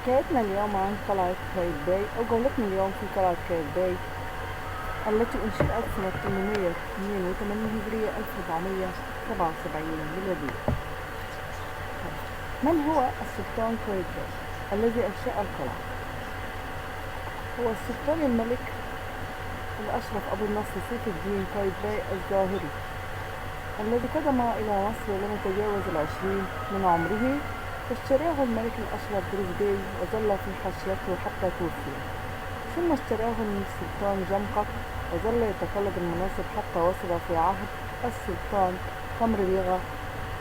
حكايتنا اليوم عن قلعة قايتباي أو جولتنا اليوم في قلعة قايتباي التي أنشئت سنة 882 هجرية 1477 ميلادية. من هو السلطان قايتباي الذي أنشأ القلعة؟ هو السلطان الملك الأشرف أبو النصر سيف الدين قايتباي الظاهري الذي قدم إلى مصر ولم يتجاوز 20 من عمره، فاشتراه الملك الأشرف بروزباي وظل في حاشيته حتى توفي، ثم اشتراه السلطان جمقط وظل يتقلد المناصب حتى وصل في عهد السلطان قمر بيغا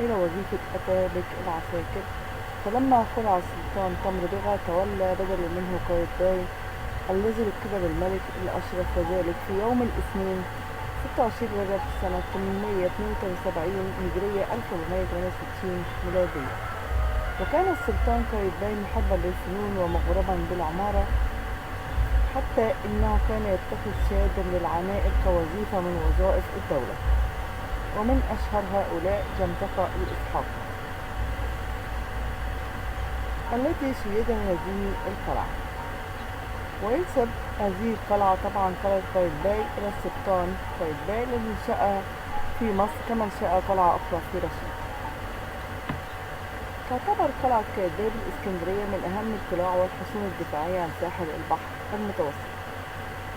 إلى وظيفة أتابك العساكر، فلما خلع السلطان قمر بيغا تولى بدلا منه قايتباي الذي لقب بالملك الأشرف، وذلك في يوم الاثنين 26 رجب سنة 872 هجرية 1468 ميلادية. وكان السلطان قايتباي محبا للفنون ومغرما بالعمارة، حتى إنه كان يتخذ شهادة للعنائر كوظيفة من وظائف الدولة، ومن أشهر هؤلاء جمتقة الإسحاق التي شيدها هذه القلعة. وينسب هذه القلعة طبعا قلعة قايتباي إلى السلطان قايتباي الذي انشأ في مصر كما انشأ قلعة أخرى في رشيد. تعتبر قلعة قايتباي بالإسكندرية من أهم القلاع والحصون الدفاعية عن ساحل البحر المتوسط.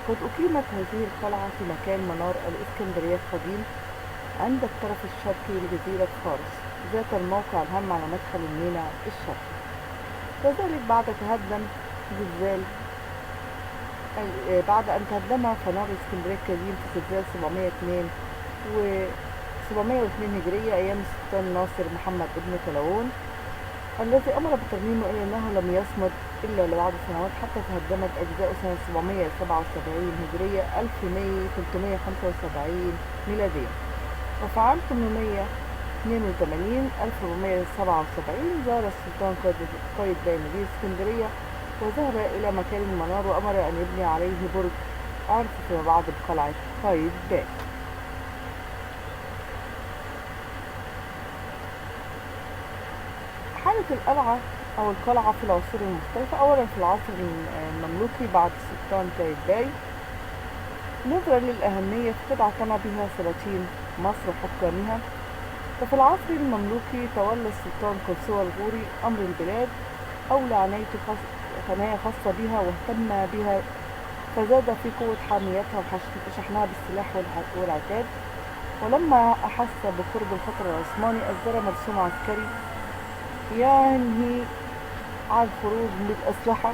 قد أقيمت هذه القلعة في مكان منار الإسكندرية القديم عند الطرف الشرقي لجزيرة فارس ذات الموقع الهام على مدخل الميناء الشرقي، وذلك بعد أن تهدم فنار الإسكندرية القديم في زلزال 702 هجرية أيام السلطان ناصر محمد ابن كلاون الذي أمر بترميمه، إلا أنه لم يصمد إلا لبعض سنوات حتى تهدمت أجزاء سنة 777 هجرية 1375 ميلادية. وفي عام 1477 زار السلطان قايتباي مدينة اسكندرية وذهب إلى مكان المنار وأمر أن يبني عليه برج عرف فيما بعد بقلعة قايتباي. حالة القلعة أو القلعة في العصور المختلفة. أولا في العصر المملوكي بعد السلطان قايتباي نظرا للأهمية فقد اعتنى بها سلاطين مصر وحكامها. وفي العصر المملوكي تولى السلطان قنصوة الغوري أمر البلاد أولى عناية خاصة بها واهتم بها، فزاد في قوة حاميتها وشحنها بالسلاح والعتاد. ولما أحس بقرب الخطر العثماني أصدر مرسوم عسكري ينهي عن الخروج بالأسلحة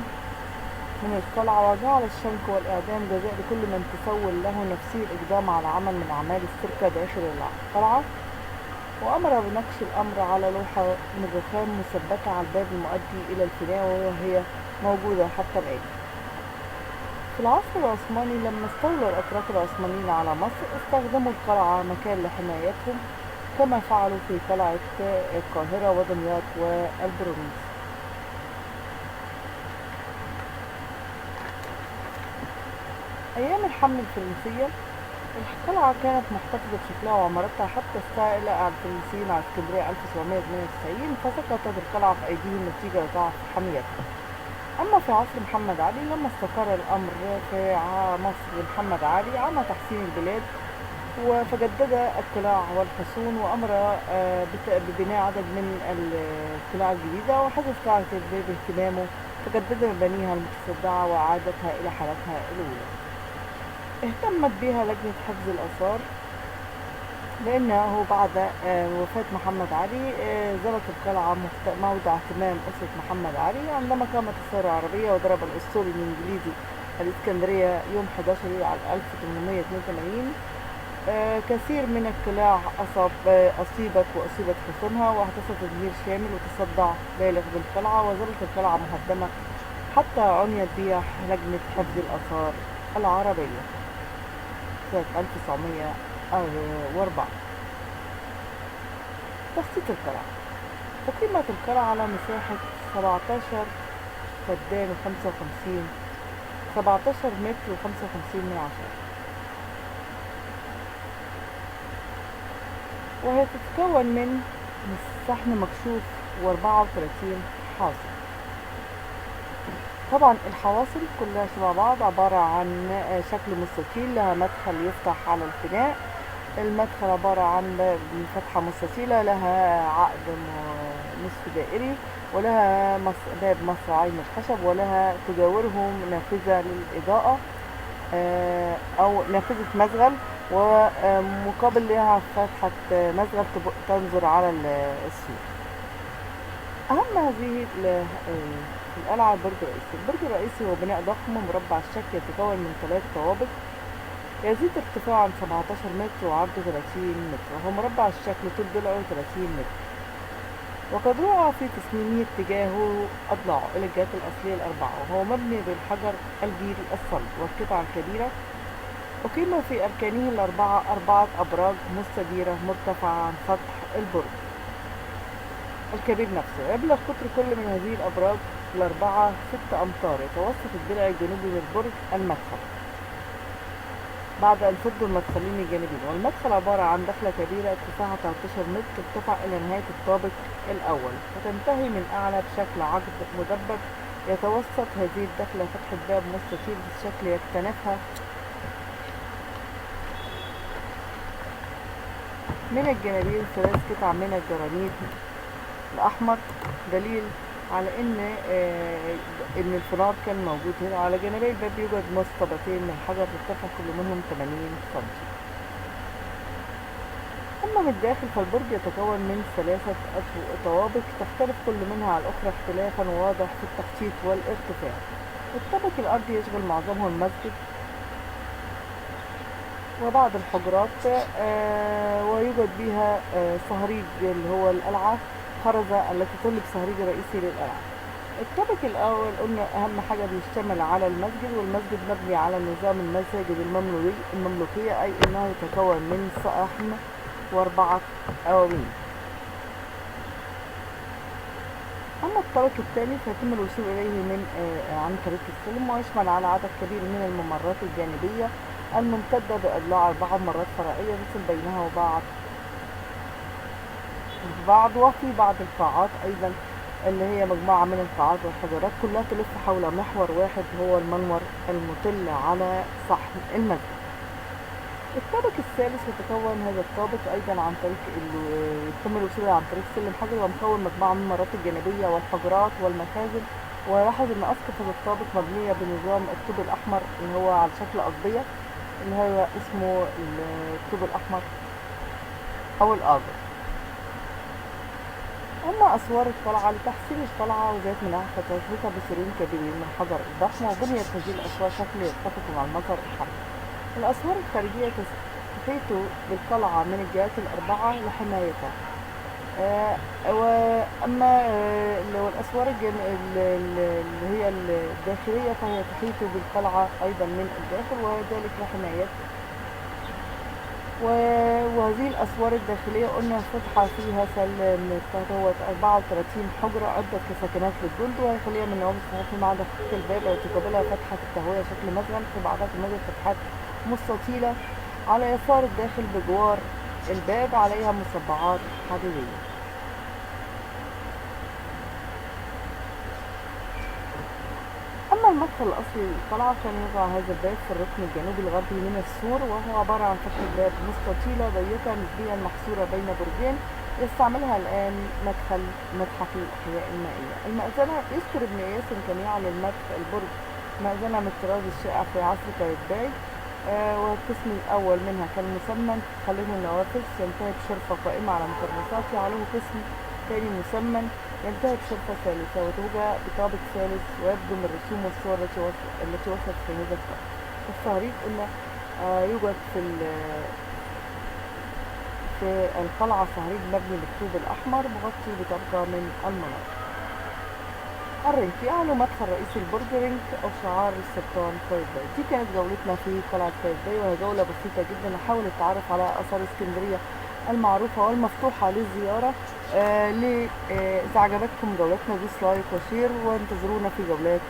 من القلعة، وجعل الشنق والإعدام جزاء لكل من تسول له نفسه الإقدام على عمل من أعمال السرقة داخل القلعة. وأمر بنقش الأمر على لوحة من رخام مثبتة على الباب المؤدي إلى الفناء وهي موجودة حتى الآن. في العصر العثماني لما استولى الأتراك العثمانيين على مصر استخدموا القلعة مكان لحمايتهم كما فعلوا في قلعة القاهرة ودمياط والبرونيس. أيام الحملة الفرنسية القلعة كانت محتفظة بشكلها وعمارتها حتى استعلى الفرنسيين على اسكندرية 1792، فسقطت القلعة في أيديهم نتيجة لضعف حميتها. أما في عصر محمد علي لما استقر الأمر في مصر محمد علي عم تحسين البلاد فجدد القلاع والحصون وأمر ببناء عدد من القلاع الجديدة، وحدث قلعة قايتباي باهتمامه فجدد مبانيها المتصدعة وأعادتها إلى حالتها الأولى. اهتمت بها لجنة حفظ الآثار لأنه بعد وفاة محمد علي زالت القلعة موضع اهتمام أسرة محمد علي عندما قامت الثورة العربية وضرب الأسطول الإنجليزي الإسكندرية يوم 11 يوليو 1882. كثير من القلاع أصيبت حصونها وحدث تدمير شامل وتصدع بالغ بالقلعة، وظلت القلعة مهدمة حتى عنيت بها لجنة حفظ الآثار العربية سنة 1904. تخطيط القلعة. أقيمت القلعة على مساحة 17 فدان و55 17 متر و55 من عشرة، وهي تتكون من صحن مكشوف و34 حاصل. طبعا الحواصل كلها شبه بعض، عبارة عن شكل مستطيل، لها مدخل يفتح على الفناء. المدخل عبارة عن فتحة مستطيلة لها عقد نصف دائري، ولها باب مصراعي من الخشب، ولها تجاورهم نافذة للإضاءة أو نافذة مزغل، ومقابل لها فتحة مزغل تنظر على السور. أهم هذه القلعة البرج الرئيسي. البرج الرئيسي هو بناء ضخم مربع الشكل يتكون من 3 طوابق، يزيد ارتفاعا 17 متر وعرضه 30 متر، وهو مربع الشكل طول ضلعه 30 متر، وقد رؤى في تصميمه اتجاهه أضلاعه إلى الجهات الأصلية الأربعة، وهو مبني بالحجر الجيري الصلب والقطع الكبيرة. أقيم في أركانه الأربعة 4 أبراج مستديرة مرتفعة عن سطح البرج الكبير نفسه. يبلغ قطر كل من هذه الأبراج الأربعة 6 أمتار. يتوسط الضلع الجنوبي للبرج المدخل بعد أن سدوا المدخلين الجانبيين، والمدخل عبارة عن دخلة كبيرة ارتفاعها 13 متر ترتفع إلى نهاية الطابق الأول، وتنتهي من أعلى بشكل عقد مدبب. يتوسط هذه الدخلة فتحة باب مستطيل بالشكل يكتنفها من الجانبين 3 قطع من الجرانيت الأحمر، دليل على إن الفنار كان موجود هنا. على جانبي الباب يوجد مصطبتين من حجر ارتفع كل منهم 80 سنتي. أما من الداخل فالبرج يتكون من 3 طوابق تختلف كل منها عن الأخرى اختلافا واضح في التخطيط والارتفاع. الطابق الأرضي يشغل معظمه المسجد وبعض الحجرات، ويوجد بها صهريج اللي هو القلعة خرزة التي تملك صهريج رئيسي للقلعة. الطابق الأول قلنا أهم حاجة بيشتمل على المسجد، والمسجد مبني على نظام المساجد المملوكية، أي أنه يتكون من صحن و4 أوامين. أما الطابق الثاني فيتم الوصول إليه عن طريق السلم، ويشمل على عدد كبير من الممرات الجانبية الممتدة بأضلاع 4 ممرات فرعية يفصل بينها وبعض، وفي بعض القاعات أيضا اللي هي مجموعة من القاعات والحجرات كلها تلف حول محور واحد هو المنور المطل على صحن المسجد. الطابق الثالث يتكون هذا الطابق أيضا عن طريق يتم الوصول عن طريق سلم حجري، ومكون مجموعة من الممرات الجانبية والحجرات والمخازن. ولاحظ إن أسقف هذا الطابق مبنية بنظام الطوب الأحمر اللي هو على شكل أقضية، اللي هو اسمه الطوب الأحمر أو الآجر. أما أسوار القلعة لتحسين القلعة وذات منها فتحتها بسورين كبيرين من حجر ضخم، وبنيت هذه الأسوار شكل يتفق مع المظهر الحربي. الأسوار الخارجية تحيط بالقلعة من الجهات الأربعة لحمايتها. وأما الأسوار اللي هي الداخلية فهي تحيط بالقلعة أيضا من الداخل، وذلك لحمايتها. وهذه الأسوار الداخلية قلنا فتحة فيها سلم هو 34 حجرة عدت كسكنات للجند، وهي خالية من نوافذ الصحيح ما عدا فتحة الباب التي تقابلها فتحة التهوية شكل مزغل، في بعضها تميز فتحات مستطيلة على يسار الداخل بجوار الباب عليها مصبعات حديدية. أما المدخل الأصلي للقلعة كان يوضع هذا الباب في الركن الجنوبي الغربي من السور، وهو عبارة عن فتحة باب مستطيلة ضيقة نسبيا محصورة بين برجين يستعملها الآن مدخل متحف الأحياء المائية. المأذنة يذكر ابن إياس كان يعلن مدخل البرج مأذنة من الطراز الشائع في عصر قايتباي، والقسم الأول منها كان مسمن خليه النوافذ ينتهي بشرفة قائمة على مقرنصات، يعلوه قسم ثاني مسمن ينتهي بشرفة ثالثة وتوجه بطابق ثالث، ويبدو من الرسوم والصور التي وصلت في هذا الطابق. الصهريج قلنا يوجد في القلعة صهريج مبني بالطوب الأحمر مغطي بطبقة من المناطق. الرنك يعلو مدخل رئيس البرج رنك أو شعار السلطان قايتباي. دي كانت جولتنا في قلعة قايتباي، وهي جولة بسيطة جدا نحاول التعرف على آثار اسكندرية المعروفة والمفتوحة للزيارة. إذا عجبتكم جولتنا دوس لايك وشير، وانتظرونا في جولات